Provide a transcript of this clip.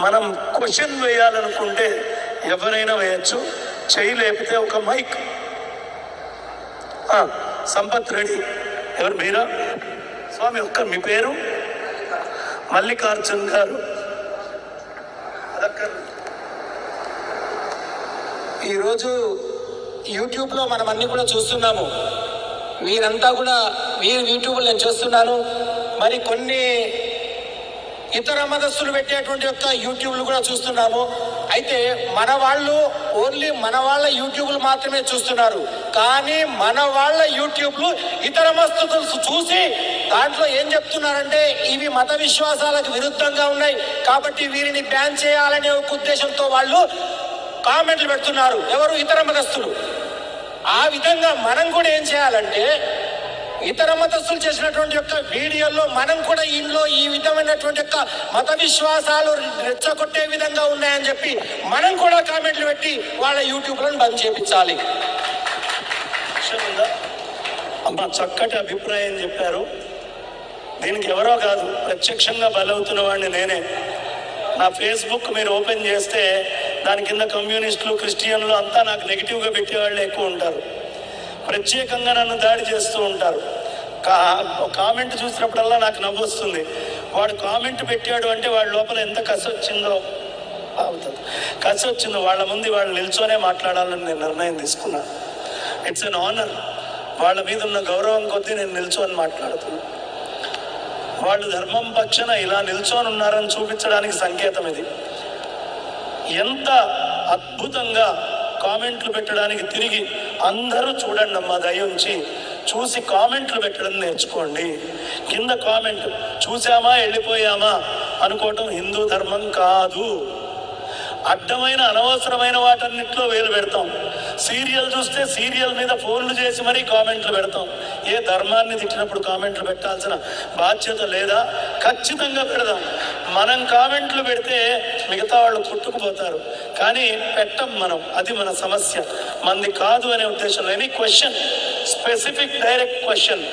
మనం క్వశ్చన్ వేయాలనుకుంటే ఎవరైనా వేయచ్చు, చెయ్యి లేపితే ఒక మైక్. సంపత్ రెడ్డి, ఎవరు మీరా స్వామి? ఒక్క మీ పేరు? మల్లికార్జున్ గారు. ఈరోజు యూట్యూబ్లో మనం అన్ని కూడా చూస్తున్నాము. వీరంతా కూడా యూట్యూబ్లో నేను చూస్తున్నాను. మరి కొన్ని ఇతర మతస్థులు పెట్టేటువంటి యొక్క యూట్యూబ్లు కూడా చూస్తున్నాము. అయితే మన వాళ్ళు ఓన్లీ మన వాళ్ళ యూట్యూబ్లు మాత్రమే చూస్తున్నారు. కానీ మన వాళ్ళ యూట్యూబ్లు ఇతర మతస్థులు చూసి దాంట్లో ఏం చెప్తున్నారంటే ఇవి మత విశ్వాసాలకు విరుద్ధంగా ఉన్నాయి కాబట్టి వీరిని బ్యాన్ చేయాలనే ఒక ఉద్దేశంతో వాళ్ళు కామెంట్లు పెడుతున్నారు. ఎవరు? ఇతర మతస్థులు. ఆ విధంగా మనం కూడా ఏం చేయాలంటే ఇతర మతస్థులు చేసినటువంటి యొక్క వీడియోల్లో మనం కూడా ఇంట్లో ఈ విధమైనటువంటి యొక్క మత విశ్వాసాలు రెచ్చగొట్టే విధంగా ఉన్నాయని చెప్పి మనం కూడా కామెంట్లు పెట్టి వాళ్ళ యూట్యూబ్లను బంద్ చేయించాలి. అమ్మ చక్కటి అభిప్రాయం చెప్పారు. దీనికి ఎవరో కాదు, ప్రత్యక్షంగా బలవుతున్న వాడిని నేనే. నా ఫేస్బుక్ మీరు ఓపెన్ చేస్తే దాని కింద కమ్యూనిస్టులు, క్రిస్టియన్లు అంతా నాకు నెగిటివ్గా పెట్టేవాళ్ళు ఎక్కువ ఉంటారు. ప్రత్యేకంగా నన్ను దాడి చేస్తూ ఉంటారు. కామెంట్ చూసినప్పుడల్లా నాకు నవ్వు వస్తుంది. వాడు కామెంట్ పెట్టాడు అంటే వాడి లోపల ఎంత కసి వచ్చిందో అవుతుంది. కసి వచ్చిందో వాళ్ళ ముందు వాళ్ళు నిల్చొనే మాట్లాడాలని నేను నిర్ణయం తీసుకున్నాను. It's an honour. వాళ్ళ మీద ఉన్న గౌరవం కొద్దీ నేను నిల్చొని మాట్లాడుతున్నాను. వాళ్ళు ధర్మం పక్షాన ఇలా నిల్చొని ఉన్నారని చూపించడానికి సంకేతం ఇది. ఎంత అద్భుతంగా కామెంట్లు పెట్టడానికి తిరిగి అందరూ చూడండి అమ్మా, దయ ఉంచి చూసి కామెంట్లు పెట్టడం నేర్చుకోండి. కింద కామెంట్ చూసామా వెళ్ళిపోయామా అనుకోవటం హిందూ ధర్మం కాదు. అడ్డమైన అనవసరమైన వాటన్నిటిలో వేలు పెడతాం. సీరియల్ చూస్తే సీరియల్ మీద ఫోన్లు చేసి మరీ కామెంట్లు పెడతాం. ఏ ధర్మాన్ని తిట్టినప్పుడు కామెంట్లు పెట్టాల్సిన బాధ్యత లేదా? ఖచ్చితంగా పెడదాం. మనం కామెంట్లు పెడితే మిగతా వాళ్ళు పుట్టుకుపోతారు, కానీ పెట్టం మనం. అది మన సమస్య, మంది కాదు అనే ఉద్దేశంలో. Any question, specific direct question